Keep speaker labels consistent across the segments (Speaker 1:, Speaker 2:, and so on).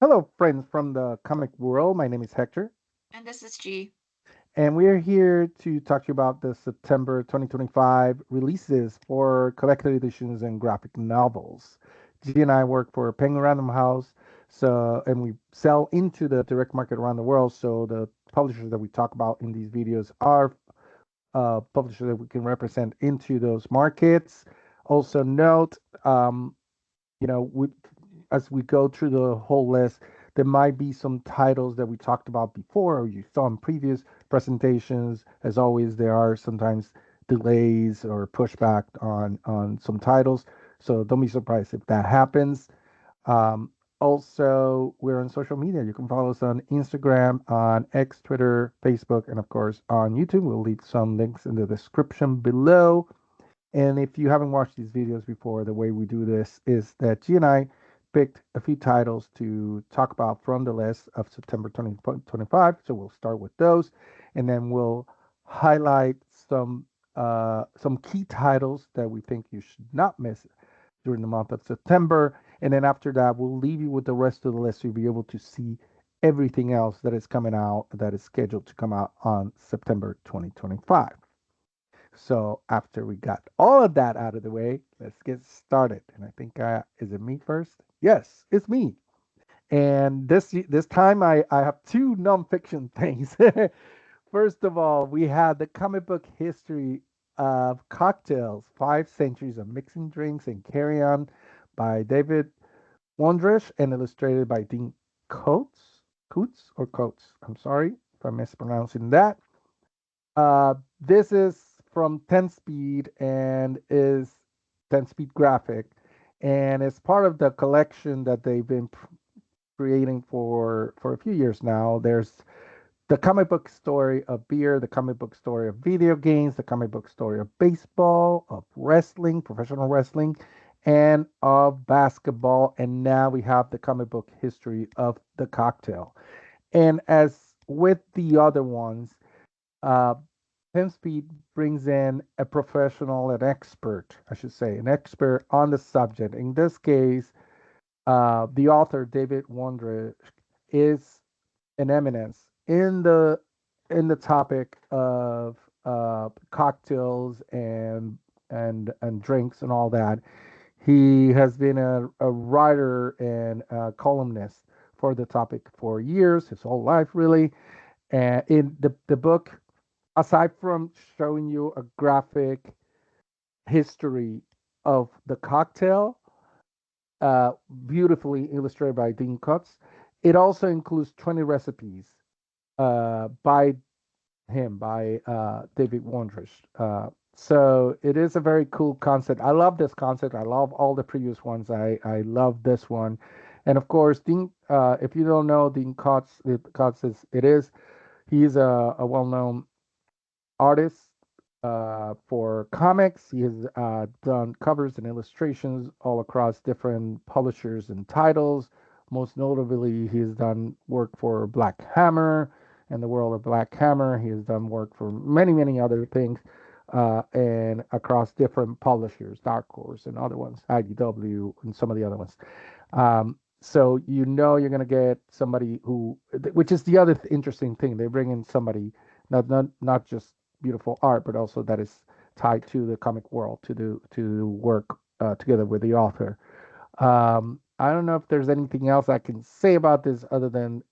Speaker 1: Hello, friends from the comic world. My name is Hector,
Speaker 2: And this is G.
Speaker 1: and we are here to talk to you about the September 2025 releases for collected editions and graphic novels. G and I work for Penguin Random House, and we sell into the direct market around the world. So the publishers that we talk about in these videos are publishers that we can represent into those markets. Also, note, um, you know, we, as we go through the whole list, there might be some titles that we talked about before or you saw in previous presentations. As always, there are sometimes delays or pushback on some titles, so don't be surprised if that happens. Um, Also, we're on social media. You can follow us on Instagram, on X, Twitter, Facebook, and of course on YouTube. We'll leave some links in the description below. And if you haven't watched these videos before, the way we do this is that G and I picked a few titles to talk about from the list of September 2025. So we'll start with those, and then we'll highlight some key titles that we think you should not miss during the month of September. And then after that, we'll leave you with the rest of the list. So you'll be able to see everything else that is coming out that is scheduled to come out on September 2025. So after we got all of that out of the way, let's get started. And I think is it me first? Yes, it's me. And this time I have two nonfiction things. First of all, we had the comic book history of cocktails, 5 centuries of mixing drinks and carry on by David Wondrich and illustrated by Dean Coates. I'm sorry if I'm mispronouncing that. This is from 10 Speed and is 10 Speed Graphic, and it's part of the collection that they've been creating for a few years now. There's the comic book story of beer, the comic book story of video games, the comic book story of baseball, of wrestling, professional wrestling, and of basketball. And now we have the comic book history of the cocktail. And as with the other ones, uh, 10 Speed brings in a professional, an expert, I should say, an expert on the subject. In this case, the author, David Wondrich, is an eminence in the topic of cocktails and drinks and all that. He has been a writer and a columnist for the topic for years, his whole life, really. And in the book, aside from showing you a graphic history of the cocktail, beautifully illustrated by Dean Coates, it also includes 20 recipes by him, by David Wondrich. So it is a very cool concept. I love this concept. I love all the previous ones. I love this one. And of course, Dean, if you don't know, Coates he's a well-known artist for comics. He has done covers and illustrations all across different publishers and titles. Most notably, he has done work for Black Hammer and the world of Black Hammer. He has done work for many, many other things and across different publishers, Dark Horse and other ones, IDW and some of the other ones. So you know you're going to get somebody which is the other interesting thing. They bring in somebody not just beautiful art, but also that is tied to the comic world to work together with the author. I don't know if there's anything else I can say about this other than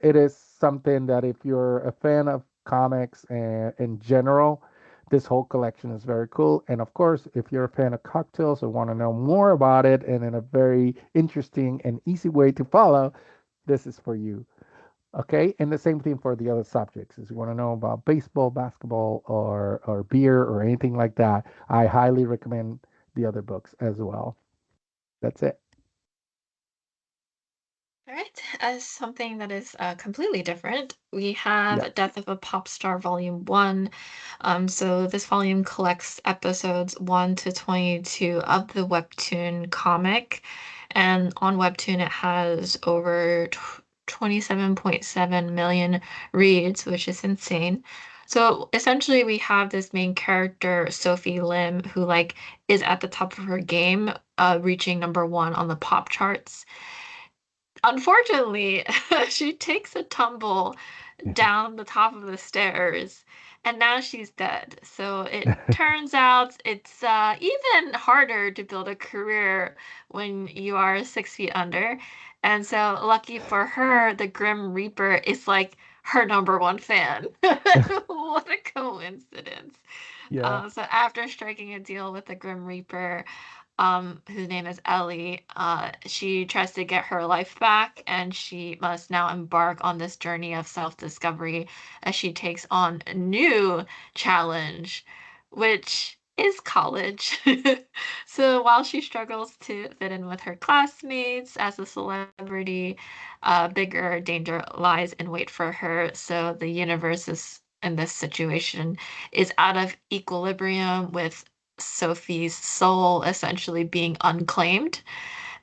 Speaker 1: it is something that if you're a fan of comics and in general, this whole collection is very cool. And of course, if you're a fan of cocktails or want to know more about it and in a very interesting and easy way to follow, this is for you. Okay, and the same thing for the other subjects. If you want to know about baseball, basketball, or beer or anything like that, I highly recommend the other books as well. That's it.
Speaker 2: All right, as something that is completely different, we have
Speaker 1: Yes.
Speaker 2: Death of a Pop Star Volume 1. So this volume collects episodes 1 to 22 of the Webtoon comic. And on Webtoon, it has over 27.7 million reads, which is insane. So essentially, we have this main character, Sophie Lim, who like is at the top of her game, reaching number 1 on the pop charts. Unfortunately, she takes a tumble down the top of the stairs, and now she's dead. So it turns out it's even harder to build a career when you are 6 feet under. And so, lucky for her, the Grim Reaper is like her number one fan. What a coincidence.
Speaker 1: Yeah.
Speaker 2: So after striking a deal with the Grim Reaper, whose name is Ellie, she tries to get her life back, and she must now embark on this journey of self-discovery as she takes on a new challenge, which is college. So while she struggles to fit in with her classmates as a celebrity, bigger danger lies in wait for her. So the universe is in this situation is out of equilibrium with Sophie's soul essentially being unclaimed.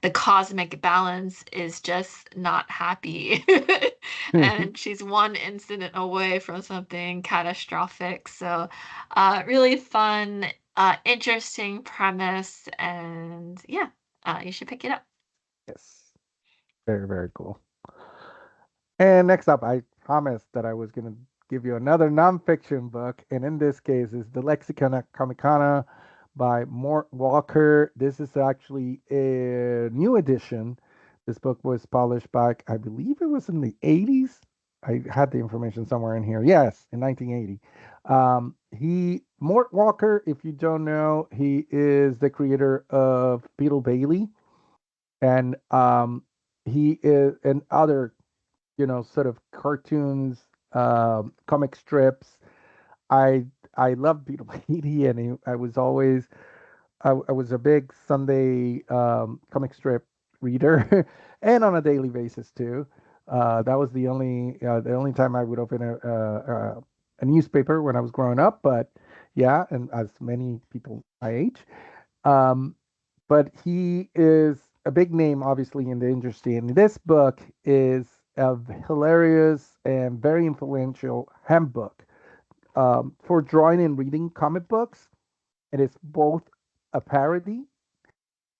Speaker 2: The cosmic balance is just not happy. And she's one incident away from something catastrophic. So, really fun, interesting premise. And yeah, you should pick it up.
Speaker 1: Yes. Very, very cool. And next up, I promised that I was going to give you another nonfiction book, and in this case, is The Lexicon Comicana by Mort Walker. This is actually a new edition. This book was published back, I believe it was in the 80s. I had the information somewhere in here. Yes, in 1980. Mort Walker, if you don't know, he is the creator of Beetle Bailey, and he is and other sort of cartoons, comic strips. I I loved Beetle Bailey, and I was always I was a big Sunday comic strip reader, and on a daily basis too. That was the only time I would open a newspaper when I was growing up. But yeah, and as many people my age. Um, but he is a big name, obviously, in the industry. And this book is a hilarious and very influential handbook for drawing and reading comic books. It is both a parody,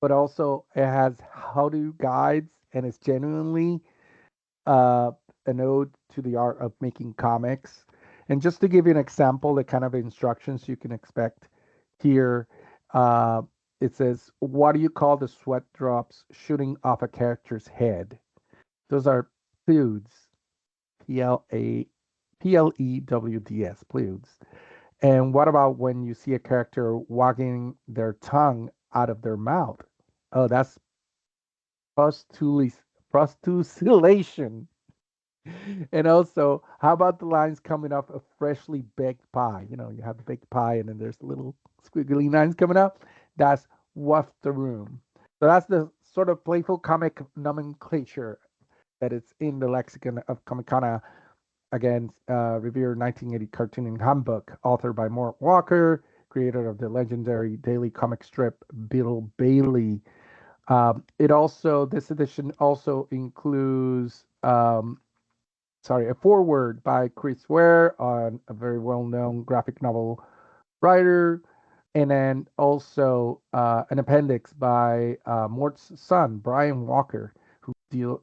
Speaker 1: but also it has how-to guides, and it's genuinely uh, an ode to the art of making comics. And just to give you an example, the kind of instructions you can expect here, uh, it says, "What do you call the sweat drops shooting off a character's head?" Those are plewds, Plewds. Plewds. And what about when you see a character wagging their tongue out of their mouth? Oh, that's prostulis- prostulation. And also, how about the lines coming off a freshly baked pie? You have the baked pie and then there's little squiggly lines coming up. That's waft the room. So that's the sort of playful comic nomenclature that is in the lexicon of Comicana. Again, revered 1980 cartooning handbook, authored by Mort Walker, creator of the legendary daily comic strip Bill Bailey. This edition also includes a foreword by Chris Ware, on a very well-known graphic novel writer, and then also an appendix by Mort's son, Brian Walker, who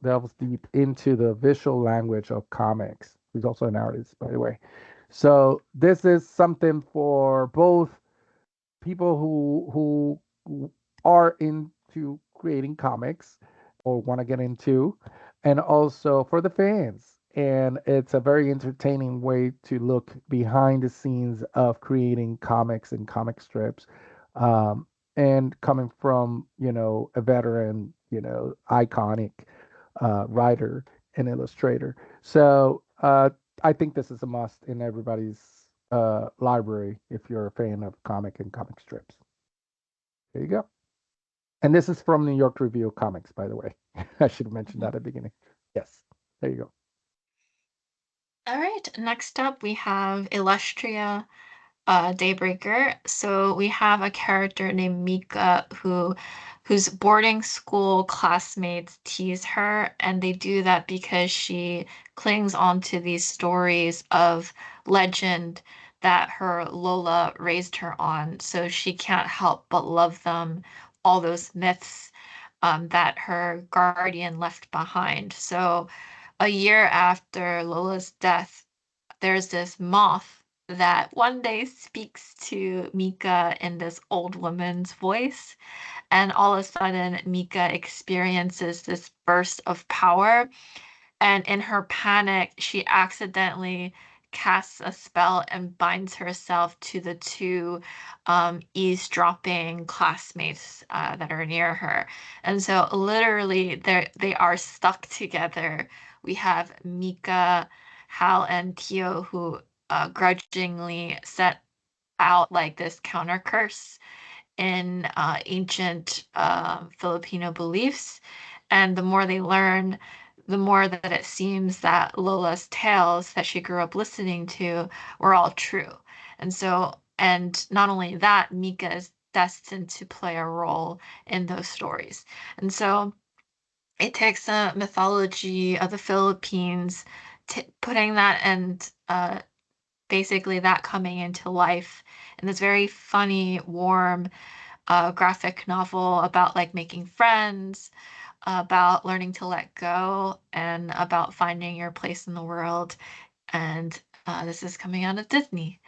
Speaker 1: delves deep into the visual language of comics. He's also an artist, by the way. So this is something for both people who are into creating comics or want to get into, and also for the fans. And it's a very entertaining way to look behind the scenes of creating comics and comic strips, um, and coming from a veteran, iconic writer and illustrator. So I think this is a must in everybody's library if you're a fan of comic and comic strips. There you go. And this is from New York Review of Comics, by the way. I should have mentioned that at the beginning. Yes. There you go.
Speaker 2: All right, next up we have Illustria Daybreaker. So we have a character named Mika whose boarding school classmates tease her, and they do that because she clings on to these stories of legend that her Lola raised her on. So she can't help but love them, all those myths. that her guardian left behind. So a year after Lola's death, there's this moth that one day speaks to Mika in this old woman's voice. And all of a sudden, Mika experiences this burst of power, and in her panic, she accidentally casts a spell and binds herself to the two eavesdropping classmates that are near her. And so, literally, they are stuck together. We have Mika, Hal, and Tio who grudgingly set out like this counter curse in ancient Filipino beliefs. And the more they learn, the more that it seems that Lola's tales that she grew up listening to were all true. And so, and not only that, Mika is destined to play a role in those stories. And so it takes the mythology of the Philippines, putting that and basically that coming into life in this very funny, warm, graphic novel about like making friends, about learning to let go, and about finding your place in the world. And this is coming out of Disney.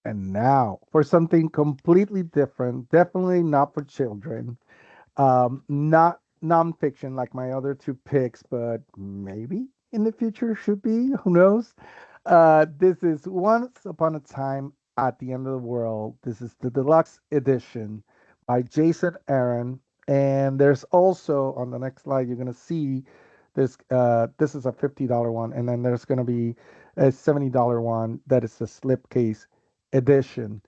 Speaker 1: And now for something completely different, definitely not for children. Not nonfiction like my other two picks, but maybe in the future should be. Who knows? This is Once Upon a Time at the End of the World. This is the deluxe edition by Jason Aaron. And there's also on the next slide, you're gonna see this. This is a $50 one, and then there's gonna be a $70 one that is a slipcase edition.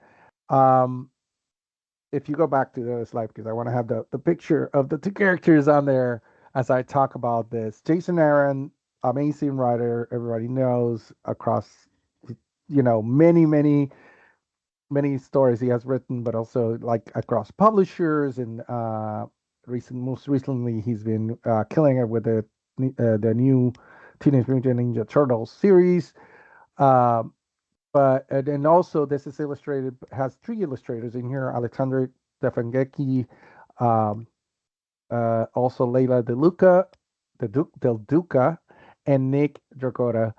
Speaker 1: Um, if you go back to the other slide, because I want to have the picture of the two characters on there as I talk about this. Jason Aaron, amazing writer, everybody knows across, many stories he has written, but also like across publishers and most recently he's been killing it with the new Teenage Mutant Ninja Turtles series. Um, but and then also this is illustrated has three illustrators in here: Alexander Stefangecki, um, also Leila Del Duca, and Nick Dragota.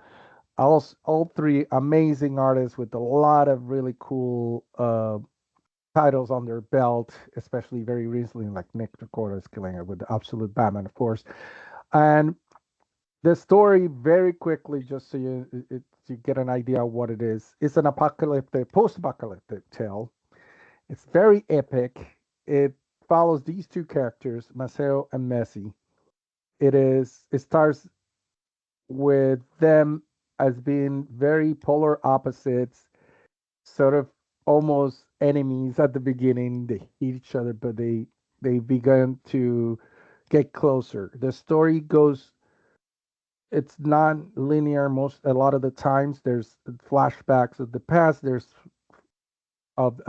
Speaker 1: All three amazing artists with a lot of really cool titles on their belt, especially very recently, like Nick Dragota is killing it with the Absolute Batman, of course. And the story, very quickly, just so you get an idea of what it is, it's an post-apocalyptic tale. It's very epic. It follows these two characters, Maceo and Messi. It starts with them as being very polar opposites, sort of almost enemies at the beginning. They hate each other, but they began to get closer. The story goes it's non-linear most a lot of the times. There's flashbacks of the past, there's of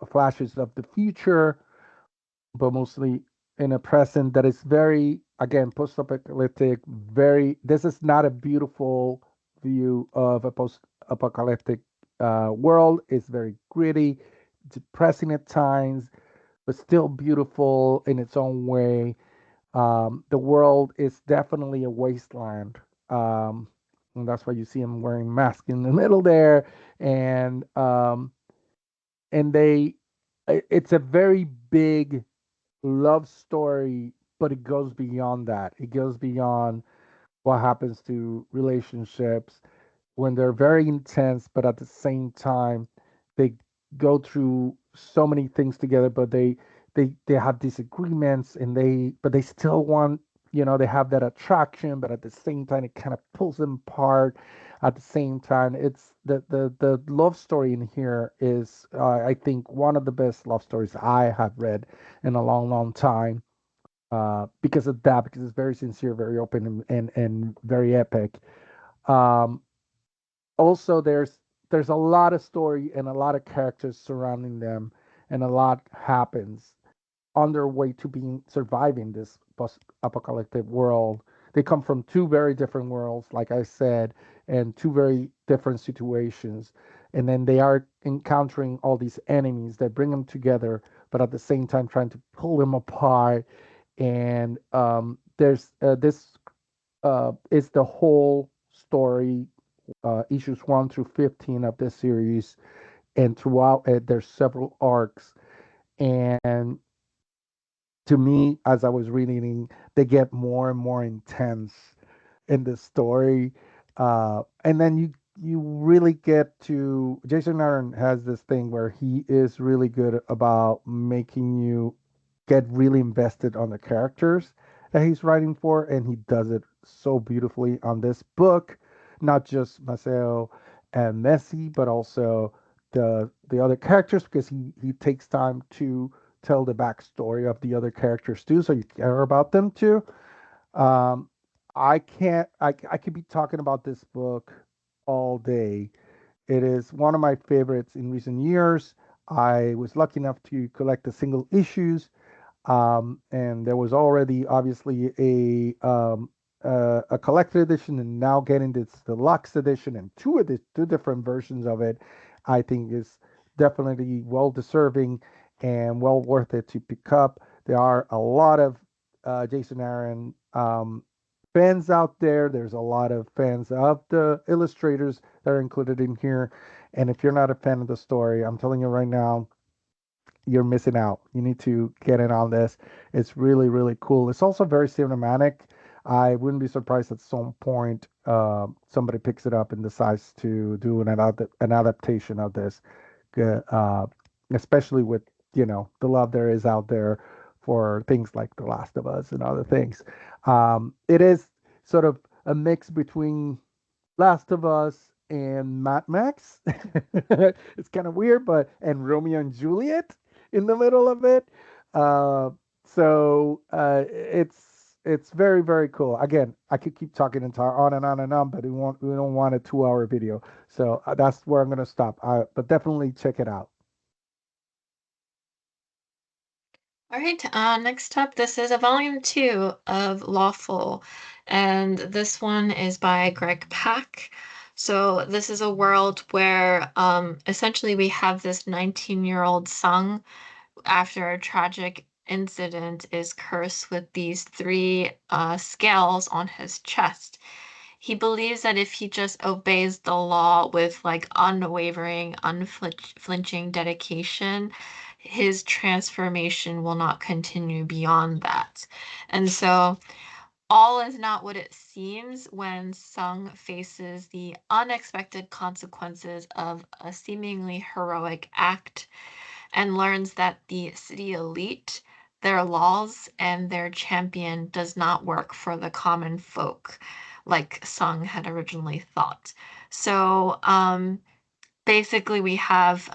Speaker 1: flashes of the future, but mostly in a present that is very, again, post-apocalyptic. Very, this is not a beautiful view of a post-apocalyptic world. It's very gritty, depressing at times, but still beautiful in its own way. The world is definitely a wasteland. And that's why you see him wearing mask in the middle there. And it's a very big love story, but it goes beyond that. It goes beyond what happens to relationships when they're very intense, but at the same time, they go through so many things together, but they have disagreements, and they still want, they have that attraction, but at the same time, it kind of pulls them apart. At the same time, it's the love story in here is, I think, one of the best love stories I have read in a long, long time. Because of that, because it's very sincere, very open, and very epic. Um, Also, there's a lot of story and a lot of characters surrounding them, and a lot happens on their way to being surviving this post-apocalyptic world. They come from two very different worlds, like I said, and two very different situations, and then they are encountering all these enemies that bring them together, but at the same time trying to pull them apart. And there's this is the whole story, issues 1 through 15 of this series, and throughout it, there's several arcs. And to me, as I was reading, they get more and more intense in the story. And then you really get to Jason Aaron has this thing where he is really good about making you get really invested on the characters that he's writing for, and he does it so beautifully on this book. Not just Maceo and Messi, but also the other characters, because he takes time to tell the backstory of the other characters too, so you care about them too. um, I can't. I could be talking about this book all day. It is one of my favorites in recent years. I was lucky enough to collect the single issues, and there was already obviously a collected edition, and now getting this deluxe edition and two different versions of it, I think is definitely well deserving and well worth it to pick up. There are a lot of Jason Aaron fans out there. There's a lot of fans of the illustrators that are included in here, and if you're not a fan of the story, I'm telling you right now, you're missing out. You need to get in on this. It's really, really cool. It's also very cinematic. I wouldn't be surprised at some point somebody picks it up and decides to do an adaptation of this, uh, especially with the love there is out there for things like The Last of Us and other things. It is sort of a mix between Last of Us and Mad Max. It's kind of weird, but and Romeo and Juliet in the middle of it. Uh, it's very, very cool. Again, I could keep talking on and on and on, but we don't want a 2 hour video, so that's where I'm gonna stop. But definitely check it out.
Speaker 2: All right, next up, this is a volume two of Lawful, and this one is by Greg Pak. So this is a world where essentially we have this 19-year-old Sung after a tragic incident is cursed with these three scales on his chest. He believes that if he just obeys the law with like unwavering, unflinching dedication, his transformation will not continue beyond that. And so all is not what it seems when Sung faces the unexpected consequences of a seemingly heroic act and learns that the city elite, their laws, and their champion does not work for the common folk, like Sung had originally thought. So basically, we have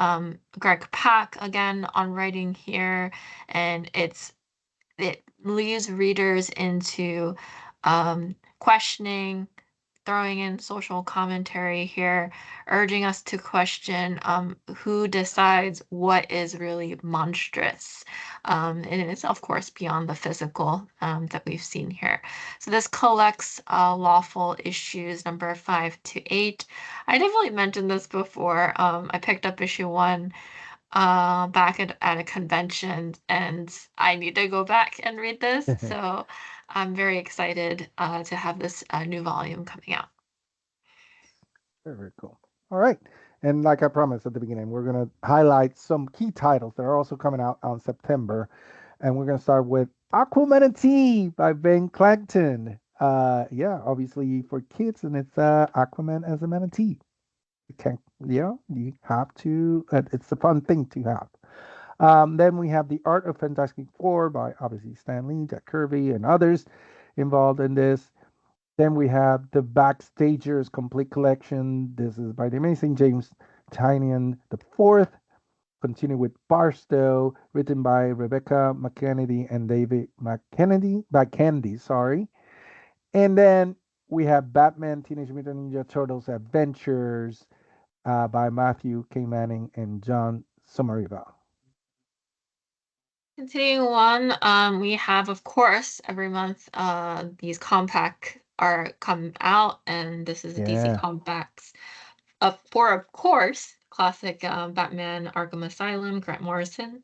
Speaker 2: Greg Pak again on writing here, and it leads readers into questioning, throwing in social commentary here, urging us to question who decides what is really monstrous. And it's, of course, beyond the physical that we've seen here. So this collects lawful issues number 5 to 8. I definitely mentioned this before. I picked up issue 1 back at a convention, and I need to go back and read this. So I'm very excited to have this new volume coming out.
Speaker 1: Very, very cool. All right. And like I promised at the beginning, we're going to highlight some key titles that are also coming out on September. And we're going to start with Aquaman and Tea by Ben Clangton. Yeah, obviously for kids, and it's Aquaman as a manatee. You can, you have to, it's a fun thing to have. Then we have The Art of Fantastic Four by obviously Stan Lee, Jack Kirby, and others involved in this. Then we have the Backstagers Complete Collection. This is by the amazing James Tynion the fourth. Continue with Barstow, written by Rebecca McKennedy and David McKennedy, sorry. And then we have Batman Teenage Mutant Ninja Turtles Adventures by Matthew K. Manning and John Somariva.
Speaker 2: Continuing on, we have, of course, every month these compact are come out, and this is the DC
Speaker 1: Yeah.
Speaker 2: compacts for, of course, classic Batman Arkham Asylum, Grant Morrison.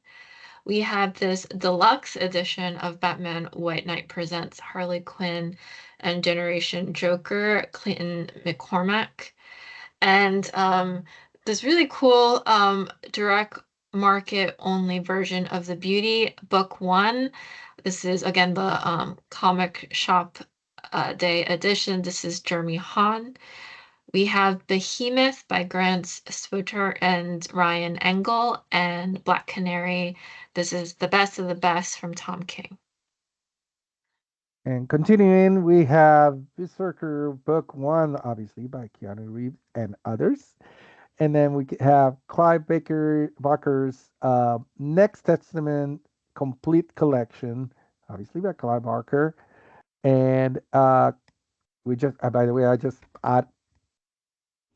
Speaker 2: we have this deluxe edition of Batman White Knight Presents Harley Quinn and Generation Joker, Clayton McCormack. And this really cool direct market only version of the Beauty Book One. This is again the comic shop day edition. This is Jeremy Hahn. We have Behemoth by Grant Switter and Ryan Engel, and Black Canary. This is the best of the best from Tom King.
Speaker 1: And continuing, we have Berserker Book One, obviously by Keanu Reeves and others. And then we have Clive Barker's Next Testament Complete Collection, obviously by Clive Barker. And we just, by the way, I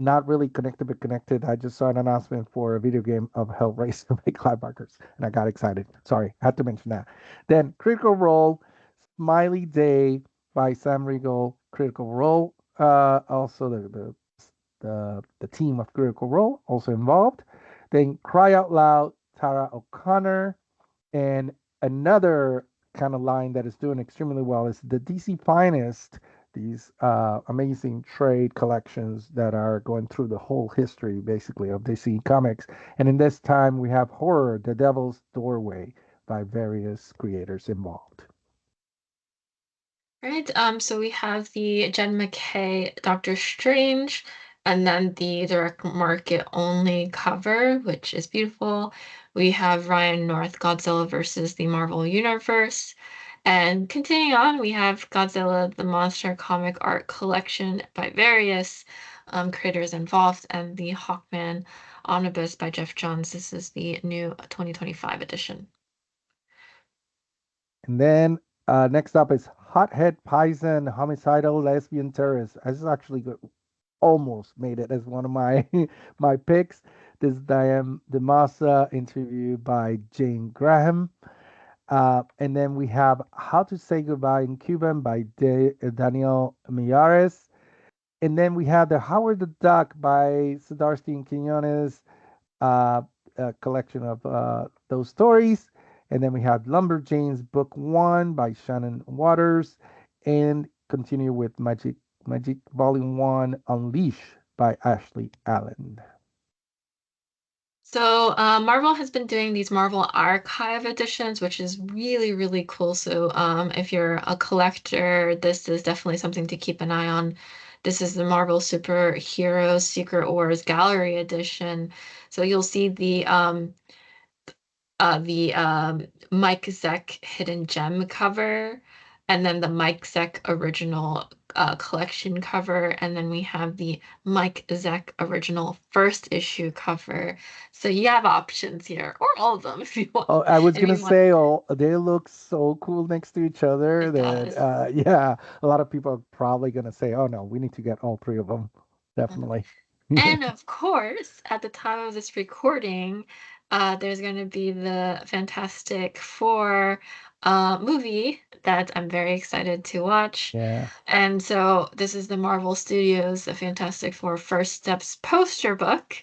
Speaker 1: not really connected, but connected. I just saw an announcement for a video game of Hellraiser by Clive Barkers, and I got excited. Sorry, I had to mention that. Then Critical Role, Smiley Day by Sam Riegel, Critical Role. Also the team of Critical Role also involved. Then Cry Out Loud, Tara O'Connor, and another kind of line that is doing extremely well is the DC Finest, these amazing trade collections that are going through the whole history, basically, of DC Comics. And in this time, we have Horror, The Devil's Doorway by various creators involved.
Speaker 2: Right. So we have the Jen McKay Doctor Strange, and then the direct market only cover, which is beautiful. We have Ryan North Godzilla versus the Marvel Universe. And continuing on, we have Godzilla the Monster Comic Art Collection by various creators involved, and the Hawkman Omnibus by Jeff Johns. This is the new 2025 edition.
Speaker 1: And then next up is Hothead Poison, Homicidal Lesbian Terrorist. This is actually almost made it as one of my my picks. This Diane DeMassa interview by Jane Graham. And then we have How to Say Goodbye in Cuban by Daniel Millares. And then we have The Howard the Duck by Siddhartha Quinones, uh, a collection of those stories. And then we have Lumberjanes Book One by Shannon Waters, and continue with Magic Volume One Unleash by Ashley Allen.
Speaker 2: So, Marvel has been doing these Marvel Archive editions, which is really, really cool. So, if you're a collector, this is definitely something to keep an eye on. This is the Marvel Superheroes Secret Wars Gallery edition. So you'll see the Mike Zeck hidden gem cover, and then the Mike Zeck original collection cover, and then we have the Mike Zeck original first issue cover. So you have options here, or all of them if you want.
Speaker 1: Oh, I was
Speaker 2: If
Speaker 1: gonna
Speaker 2: you want,
Speaker 1: say, oh, they look so cool next to each other
Speaker 2: it
Speaker 1: that,
Speaker 2: does.
Speaker 1: yeah, a lot of people are probably gonna say, oh no, we need to get all three of them, definitely.
Speaker 2: And of course, at the time of this recording, there's going to be the Fantastic Four movie that I'm very excited to watch.
Speaker 1: Yeah.
Speaker 2: And so this is the Marvel Studios, the Fantastic Four First Steps poster book.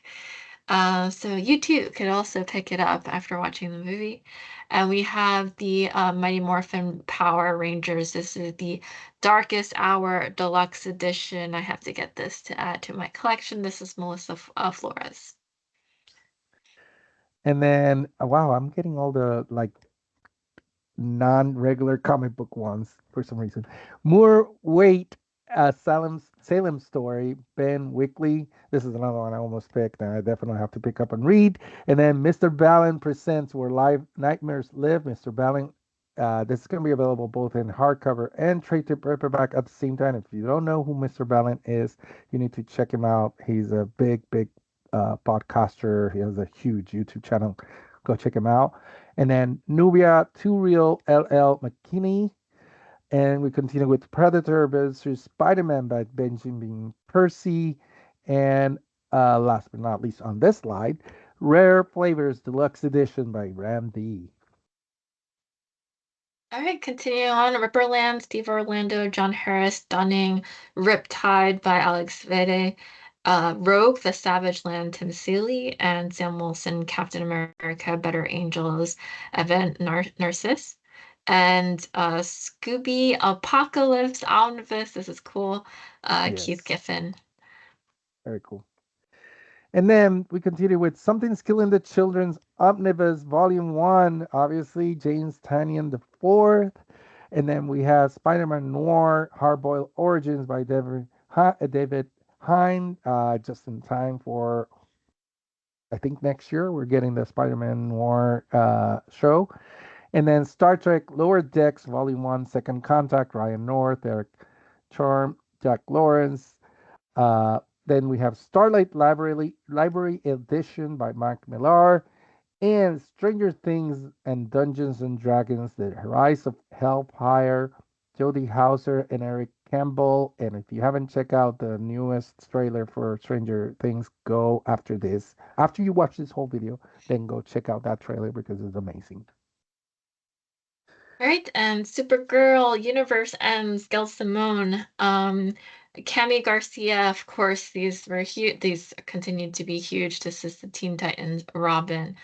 Speaker 2: So you too could also pick it up after watching the movie. And we have the Mighty Morphin Power Rangers. This is the Darkest Hour Deluxe Edition. I have to get this to add to my collection. This is Melissa Flores.
Speaker 1: And then, wow, I'm getting all the like non-regular comic book ones for some reason. More weight, Salem story, Ben Wickley. This is another one I almost picked, and I definitely have to pick up and read. And then Mr. Balin presents Where Live Nightmares Live. Mr. Balin. This is going to be available both in hardcover and trade paperback at the same time. If you don't know who Mr. Balin is, you need to check him out. He's a big podcaster. He has a huge YouTube channel. Go check him out. And then Nubia, Too Real, LL McKinney. And we continue with Predator versus Spider-Man by Benjamin Percy. And last but not least on this slide, Rare Flavors Deluxe Edition by Ram D.
Speaker 2: All right, continuing on. Ripperland, Steve Orlando, John Harris, Dunning, Riptide by Alex Vede, Rogue, The Savage Land, Tim Seeley, and Sam Wilson, Captain America, Better Angels, Narcissus, and Scooby Apocalypse Omnibus. This is cool. Keith
Speaker 1: Yes,
Speaker 2: Giffen.
Speaker 1: very cool. And then we continue with Something's Killing the Children's Omnibus Volume 1, obviously, James Tannion the Fourth. And then we have Spider-Man Noir, Hardboiled Origins by David Hine, just in time for, I think, next year. We're getting the Spider-Man Noir show. And then Star Trek Lower Decks, Volume 1, Second Contact, Ryan North, Eric Charm, Jack Lawrence. Then we have Starlight Library Edition by Mark Millar, and Stranger Things and Dungeons and Dragons: The Rise of Hellfire, Jodie Hauser and Eric Campbell. And if you haven't checked out the newest trailer for Stranger Things, go after this. After you watch this whole video, then go check out that trailer because it's amazing.
Speaker 2: Right, and Supergirl, Universe Ends, Gail Simone, Cami Garcia, of course, these were huge. These continued to be huge. This is the Teen Titans Robin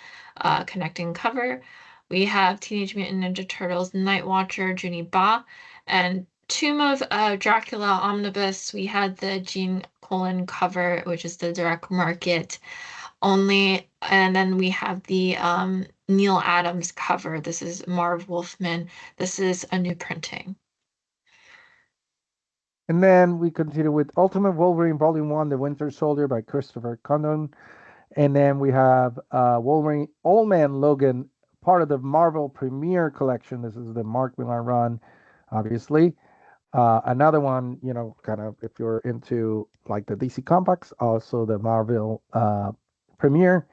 Speaker 2: connecting cover. We have Teenage Mutant Ninja Turtles, Night Watcher, Junie Ba, and Tomb of Dracula Omnibus. We had the Gene Colan cover, which is the direct market only. And then we have the Neil Adams cover. This is Marv Wolfman. This is a new printing.
Speaker 1: And then we continue with Ultimate Wolverine Volume 1, The Winter Soldier by Christopher Condon. And then we have Wolverine Old Man Logan, part of the Marvel Premiere Collection. This is the Mark Millar run, obviously. Another one, kind of if you're into like the DC Compacts, also the Marvel Premiere.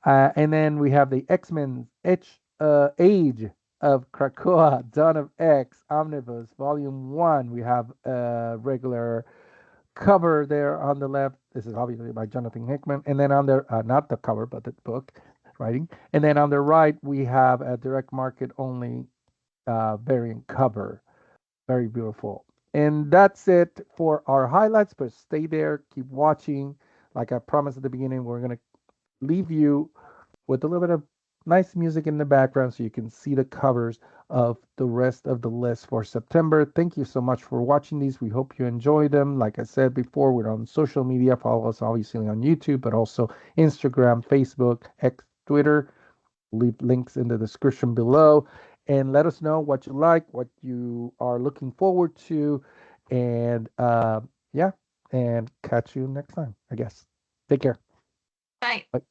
Speaker 1: And then we have the X-Men Age of Krakoa, Dawn of X, Omnibus, Volume 1. We have a regular cover there on the left. This is obviously by Jonathan Hickman. And then on the, not the cover, but the book writing. And then on the right, we have a direct market only variant cover. Very beautiful. And that's it for our highlights, but stay there, keep watching. Like I promised at the beginning, we're going to leave you with a little bit of nice music in the background so you can see the covers of the rest of the list for September. Thank you so much for watching these. We hope you enjoy them. Like I said before, we're on social media. Follow us obviously on YouTube, but also Instagram, Facebook, X, Twitter. Leave links in the description below and let us know what you like, what you are looking forward to. And yeah, and catch you next time, I guess. Take care.
Speaker 2: Bye.
Speaker 1: Bye.